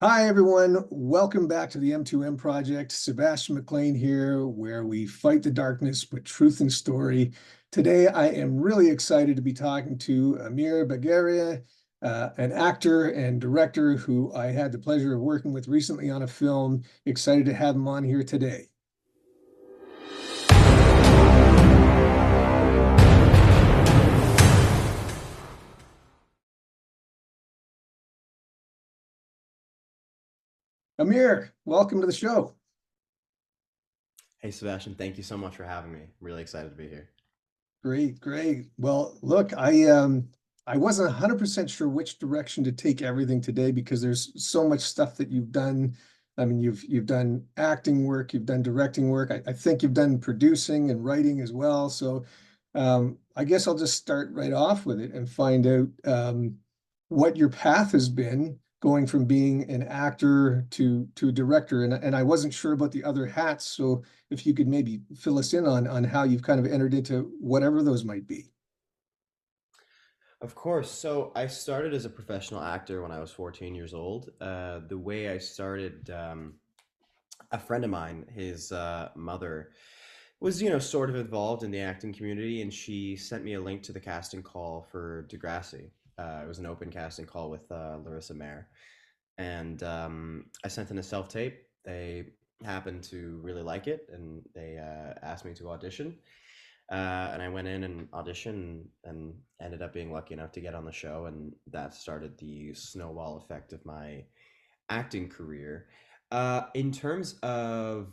Hi, everyone. Welcome back to the M2M project. Sebastian MacLean here, where we fight the darkness with truth and story. Today, I am really excited to be talking to Amir Bageria, an actor and director who I had the pleasure of working with recently on a film. Excited to have him on here today. Amir, welcome to the show. Hey Sebastian, thank you so much for having me. Really excited to be here. Great, great. Well, look, I wasn't 100% sure which direction to take everything today because there's so much stuff that you've done. I mean, you've done acting work, you've done directing work. I think you've done producing and writing as well. So I guess I'll just start right off with it and find out what your path has been going from being an actor to a director. And I wasn't sure about the other hats. So if you could maybe fill us in on how you've kind of entered into whatever those might be. Of course. So I started as a professional actor when I was 14 years old. The way I started, a friend of mine, his mother, was sort of involved in the acting community, and she sent me a link to the casting call for Degrassi. It was an open casting call with Larissa Mayer, and I sent in a self tape. They happened to really like it, and they asked me to audition. And I went in and auditioned and ended up being lucky enough to get on the show, and that started the snowball effect of my acting career. In terms of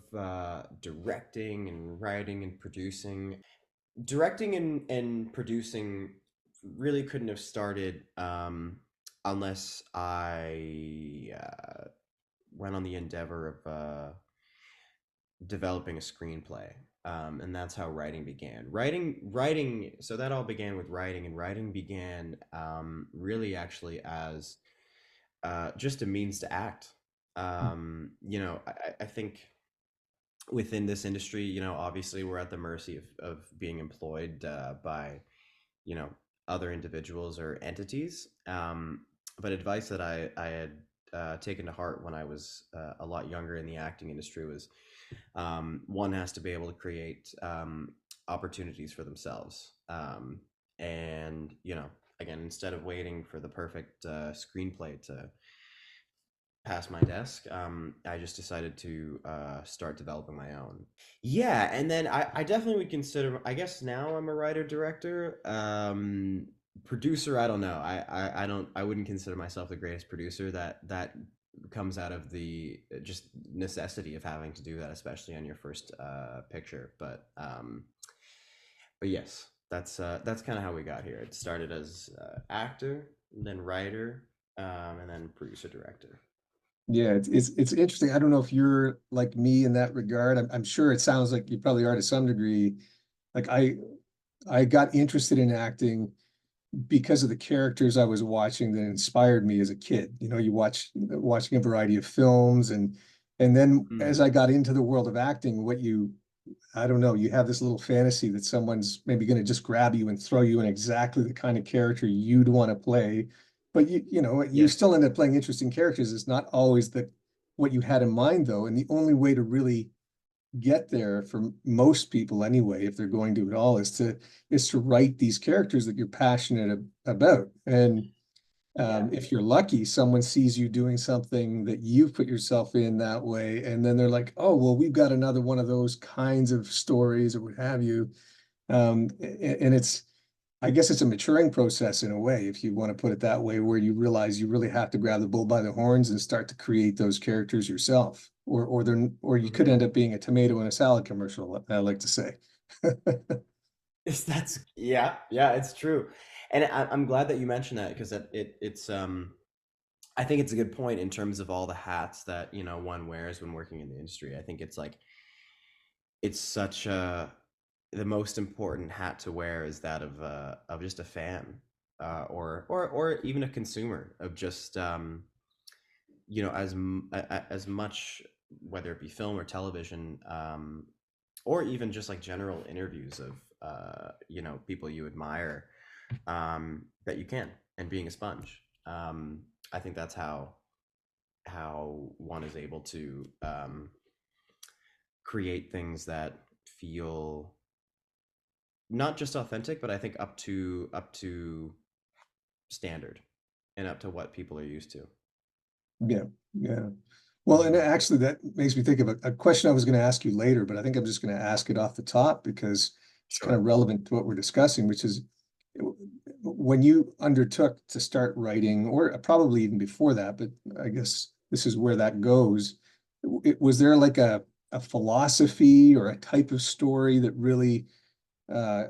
directing and writing and producing, directing and producing really couldn't have started unless I went on the endeavor of developing a screenplay. And that's how writing began. Writing. So that all began with writing, and writing began really actually as just a means to act. I think within this industry, obviously we're at the mercy of being employed by, you know, other individuals or entities. But advice that I had taken to heart when I was a lot younger in the acting industry was one has to be able to create opportunities for themselves. And, again, instead of waiting for the perfect screenplay to pass my desk, I just decided to start developing my own. Yeah, and then I definitely would consider. I guess now I'm a writer director. Producer, I don't know. I don't. I wouldn't consider myself the greatest producer. That comes out of the just necessity of having to do that, especially on your first picture. But yes, that's kind of how we got here. It started as actor, then writer, and then producer director. Yeah, it's interesting. I don't know if you're like me in that regard. I'm sure it sounds like you probably are to some degree. Like I got interested in acting because of the characters I was watching that inspired me as a kid. You know, you watching a variety of films and then as I got into the world of acting, I don't know, you have this little fantasy that someone's maybe going to just grab you and throw you in exactly the kind of character you'd want to play. But you Yes. still end up playing interesting characters. It's not always the what you had in mind though. And the only way to really get there for most people anyway, if they're going to at all, is to write these characters that you're passionate about. And Yeah. if you're lucky, someone sees you doing something that you've put yourself in that way, and then they're like, "Oh, well, we've got another one of those kinds of stories, or what have you." And I guess it's a maturing process in a way, if you want to put it that way, where you realize you really have to grab the bull by the horns and start to create those characters yourself, or you could Mhm. end up being a tomato in a salad commercial, I like to say. That's yeah, yeah, it's true, and I'm glad that you mentioned that because it's I think it's a good point in terms of all the hats that one wears when working in the industry. I think it's like it's such a the most important hat to wear is that of just a fan, or even a consumer of just as much, whether it be film or television, or even just like general interviews of people you admire, that you can, and being a sponge. I think that's how how one is able to create things that feel not just authentic, but I think up to standard and up to what people are used to. Yeah, yeah. Well, and Hmm. actually that makes me think of a question I was going to ask you later, but I think I'm just going to ask it off the top because it's kind Sure. of relevant to what we're discussing, which is when you undertook to start writing, or probably even before that, but I guess this is where that goes. Was there like a philosophy or a type of story that really uh,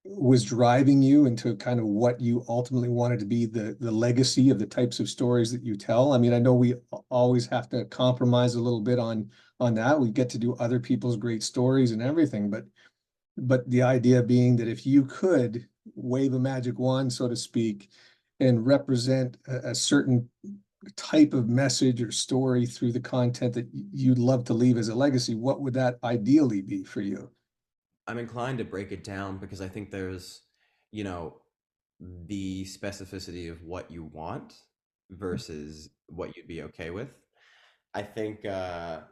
was driving you into kind of what you ultimately wanted to be the legacy of the types of stories that you tell? I mean, I know we always have to compromise a little bit on that. We get to do other people's great stories and everything, but the idea being that if you could wave a magic wand, so to speak, and represent a certain type of message or story through the content that you'd love to leave as a legacy, what would that ideally be for you? I'm inclined to break it down because I think there's, you know, the specificity of what you want versus what you'd be okay with. I think, like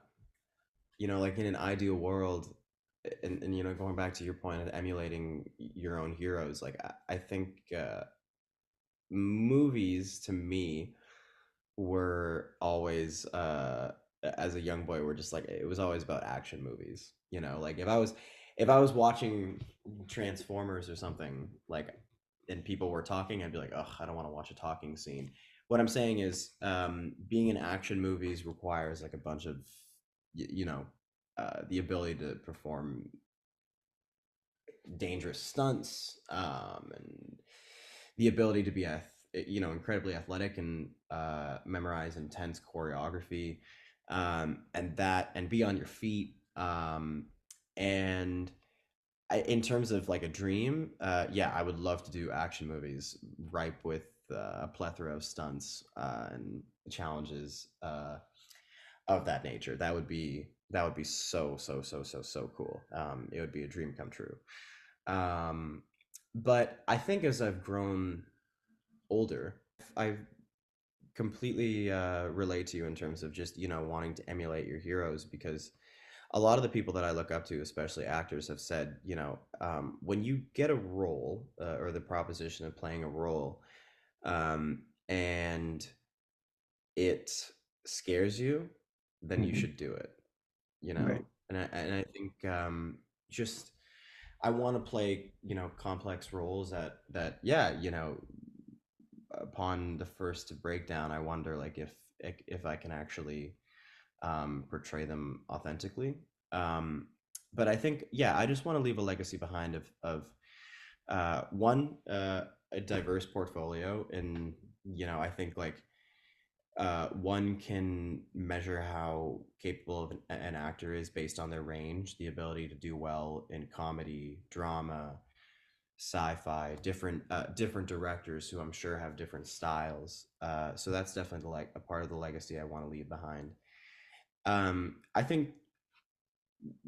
in an ideal world, and going back to your point of emulating your own heroes, like I think movies to me were always as a young boy were just like it was always about action movies. Like if I was watching Transformers or something, like, and people were talking, I'd be like, oh, I don't want to watch a talking scene. What I'm saying is, being in action movies requires like a bunch of the ability to perform dangerous stunts, and the ability to be incredibly athletic and memorize intense choreography, and be on your feet, and in terms of like a dream, yeah, I would love to do action movies ripe with a plethora of stunts and challenges of that nature. That would be so so so so so cool. It would be a dream come true. um, but I think as I've grown older, I completely relate to you in terms of just wanting to emulate your heroes, because a lot of the people that I look up to, especially actors, have said, when you get a role, or the proposition of playing a role, and it scares you, then you Mhm. should do it. Right. And I think, just I want to play complex roles that, yeah, upon the first breakdown, I wonder like if I can actually portray them authentically. Um, but I think, yeah, I just want to leave a legacy behind of one, a diverse portfolio, and I think like one can measure how capable of an actor is based on their range, the ability to do well in comedy, drama, sci-fi, different directors who I'm sure have different styles. So that's definitely like a part of the legacy I want to leave behind. I think,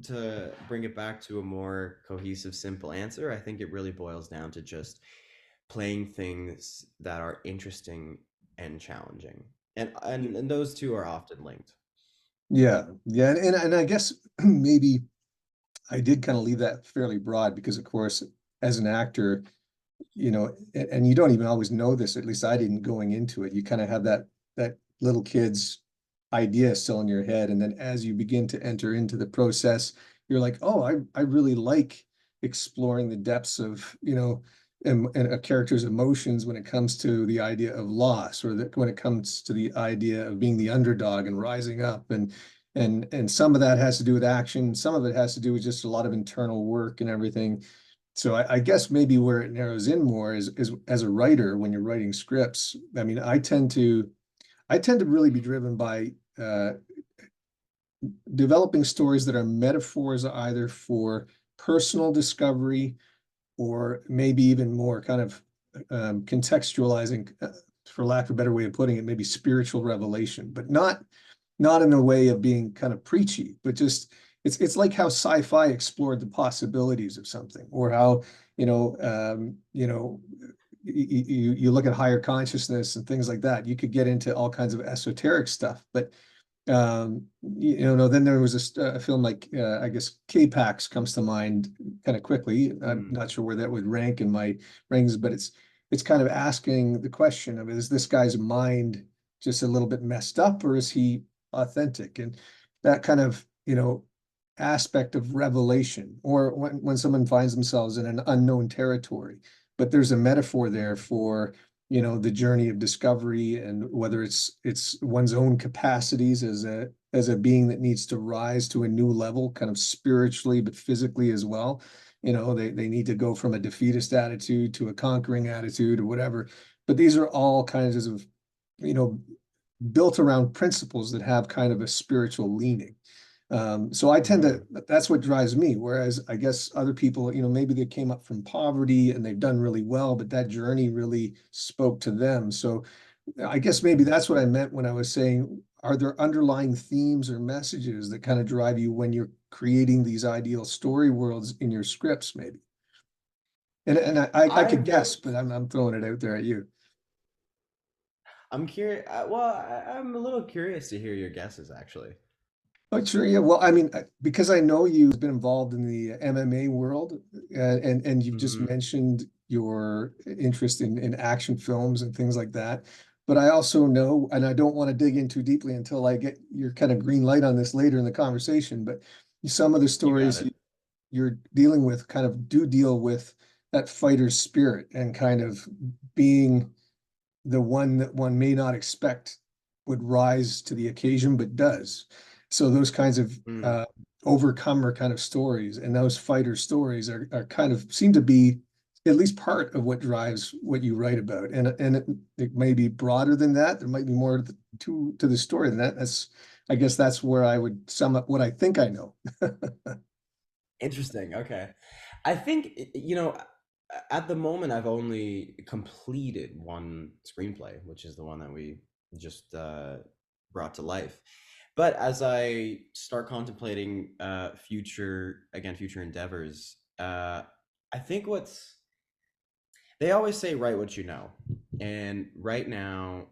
to bring it back to a more cohesive, simple answer, I think it really boils down to just playing things that are interesting and challenging, and those two are often linked. Yeah, yeah, and I guess maybe I did kind of leave that fairly broad because, of course, as an actor, and you don't even always know this, at least I didn't going into it. You kind of have that little kid's idea still in your head, and then as you begin to enter into the process, you're like, oh, I really like exploring the depths of, and a character's emotions when it comes to the idea of loss, or that when it comes to the idea of being the underdog and rising up, and some of that has to do with action, some of it has to do with just a lot of internal work and everything. So I guess maybe where it narrows in more is as a writer when you're writing scripts. I mean, I tend to really be driven by developing stories that are metaphors either for personal discovery or maybe even more kind of contextualizing, for lack of a better way of putting it, maybe spiritual revelation, but not in a way of being kind of preachy, but just it's like how sci-fi explored the possibilities of something, or how you know you look at higher consciousness and things like that, you could get into all kinds of esoteric stuff. But then there was a film like I guess K-Pax comes to mind kind of quickly. I'm Mm, not sure where that would rank in my rankings, but it's kind of asking the question of, is this guy's mind just a little bit messed up, or is he authentic? And that kind of, aspect of revelation, or when someone finds themselves in an unknown territory, but there's a metaphor there mm, for the journey of discovery, and whether it's one's own capacities as a being that needs to rise to a new level, kind of spiritually but physically as well. They need to go from a defeatist attitude to a conquering attitude or whatever. But these are all kinds of you know built around principles that have kind of a spiritual leaning. So I tend to, mm. that's what drives me. Whereas I guess other people, maybe they came up from poverty and they've done really well, but that journey really spoke to them. So I guess maybe that's what I meant when I was saying, are there underlying themes or messages that kind of drive you when you're creating these ideal story worlds in your scripts, maybe? And I I could guess, wrote. but I'm throwing it out there at you. I'm curious. Well, I'm a little curious to hear your guesses, actually. Oh, sure. Yeah. Well, I mean, because I know you've been involved in the MMA world, and you've just Hmm. mentioned your interest in action films and things like that. But I also know, and I don't want to dig in too deeply until I get your kind of green light on this later in the conversation, but some of the You got stories it. you're dealing with kind of do deal with that fighter's spirit and kind of being the one that one may not expect would rise to the occasion, but does. So those kinds of Mm. overcomer kind of stories and those fighter stories are kind of seem to be at least part of what drives what you write about. And it may be broader than that. There might be more to the story than that. I guess that's where I would sum up what I think I know. Interesting. Okay. I think, at the moment, I've only completed one screenplay, which is the one that we just brought to life. But as I start contemplating future endeavors, I think they always say, write what you know. And right now,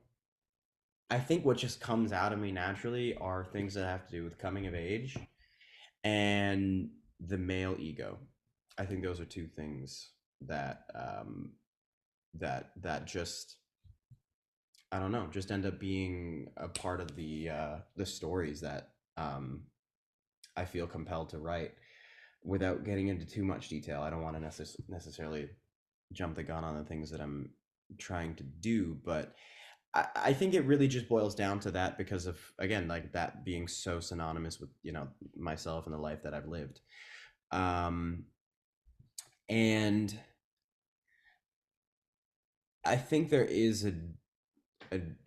I think what just comes out of me naturally are things that have to do with coming of age and the male ego. I think those are two things that just, I don't know, just end up being a part of the stories that I feel compelled to write. Without getting into too much detail, I don't want to necessarily jump the gun on the things that I'm trying to do, but I think it really just boils down to that because of, again, like that being so synonymous with myself and the life that I've lived. Um, and I think there is a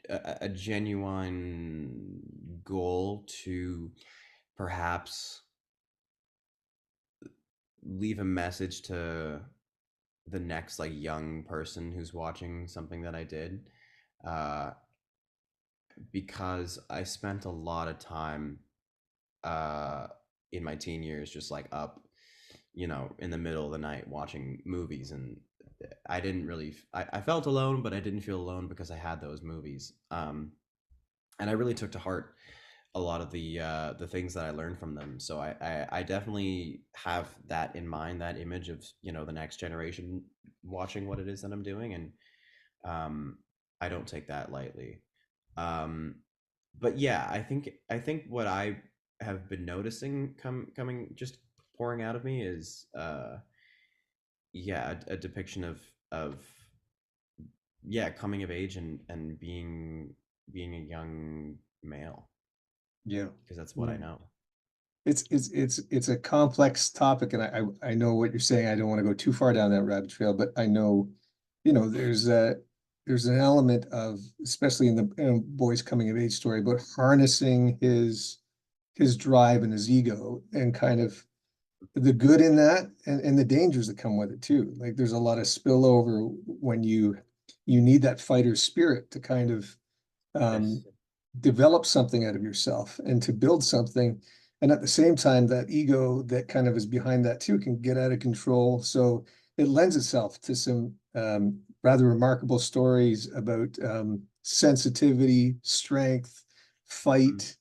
a genuine goal to perhaps leave a message to the next like young person who's watching something that I did, uh, because I spent a lot of time uh, in my teen years just like up, in the middle of the night watching movies, and I didn't really I felt alone, but I didn't feel alone because I had those movies. And I really took to heart a lot of the things that I learned from them. So I definitely have that in mind, that image of the next generation watching what it is that I'm doing, and um, I don't take that lightly. Um, but yeah, I think what I have been noticing coming just pouring out of me is yeah, a depiction of yeah, coming of age and being a young male, Yeah. because that's what I Yeah. know. It's a complex topic, and I know what you're saying. I don't want to go too far down that rabbit trail, but I know, there's an element of, especially in the boy's coming of age story, but harnessing his drive and his ego, and kind of the good in that, and the dangers that come with it too. Like there's a lot of spillover when you need that fighter spirit to kind of um, Yes. develop something out of yourself and to build something. And at the same time, that ego that kind of is behind that too can get out of control. So it lends itself to some rather remarkable stories about sensitivity, strength, fight,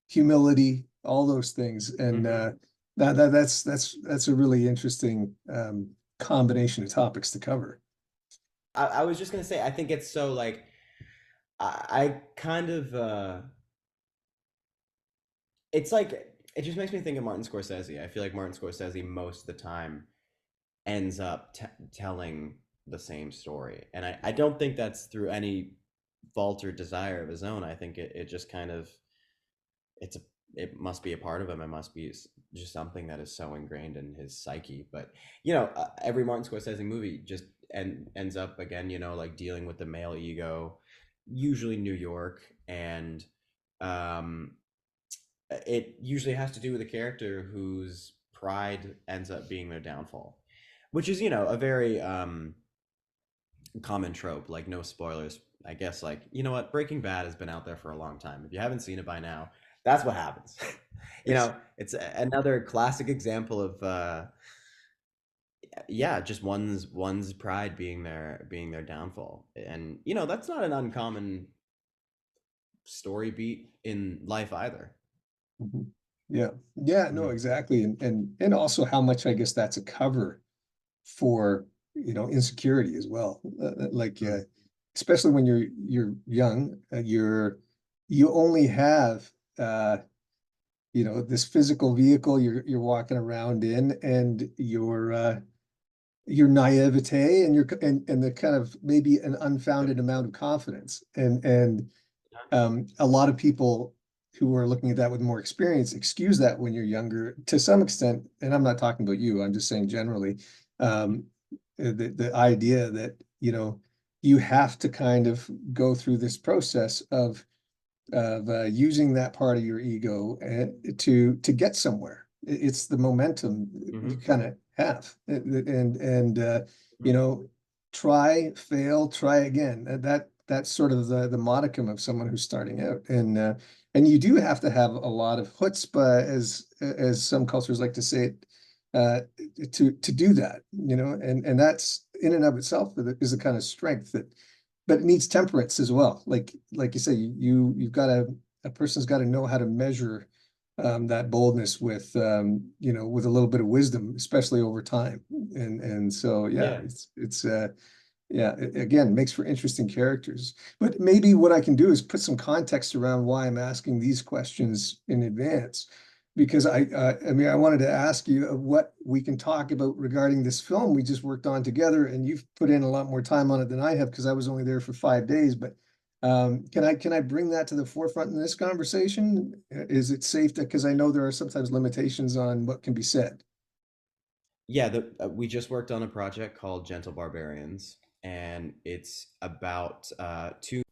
humility, all those things. And Mm-hmm. that's a really interesting combination of topics to cover. I was just gonna say, I think it's so like I kind of it's like it just makes me think of Martin Scorsese. I feel like Martin Scorsese most of the time ends up telling the same story, and I don't think that's through any fault or desire of his own. I think it just kind of it's a it must be a part of him. It must be just something that is so ingrained in his psyche. But every Martin Scorsese movie just ends up again, like dealing with the male ego, usually New York, and um, it usually has to do with a character whose pride ends up being their downfall, which is a very common trope. Like no spoilers, I guess. Like what, Breaking Bad has been out there for a long time. If you haven't seen it by now, that's what happens. Yes. It's another classic example of yeah, just one's pride being their downfall. And that's not an uncommon story beat in life either. Mhm. Yeah. Yeah, no, Mhm. exactly. And also how much I guess that's a cover for, insecurity as well. Like Mhm. especially when you're young, you only have this physical vehicle you're walking around in, and your naivete and and the kind of maybe an Yep. unfounded amount of confidence. And a lot of people who are looking at that with more experience excuse that when you're younger to some extent. And I'm not talking about you, I'm just saying generally, um, the idea that, you have to kind of go through this process of using that part of your ego to get somewhere. It's the momentum you Mhm. kind of have, and you Mhm. know, try, fail, try again. That's sort of the modicum of someone who's starting out, and you do have to have a lot of chutzpah, as some cultures like to say it, uh, to do that, and that's in and of itself is a kind of strength that, but it needs temperance as well. Like you say, you've got to, a person's got to know how to measure that boldness with a little bit of wisdom, especially over time. And so yeah, Yeah. yeah, again, makes for interesting characters. But maybe what I can do is put some context around why I'm asking these questions in advance. Because I mean, I wanted to ask you what we can talk about regarding this film we just worked on together, and you've put in a lot more time on it than I have because I was only there for 5 days. But can I bring that to the forefront in this conversation? Is it safe to, because I know there are sometimes limitations on what can be said. Yeah, we just worked on a project called Gentle Barbarians, and it's about two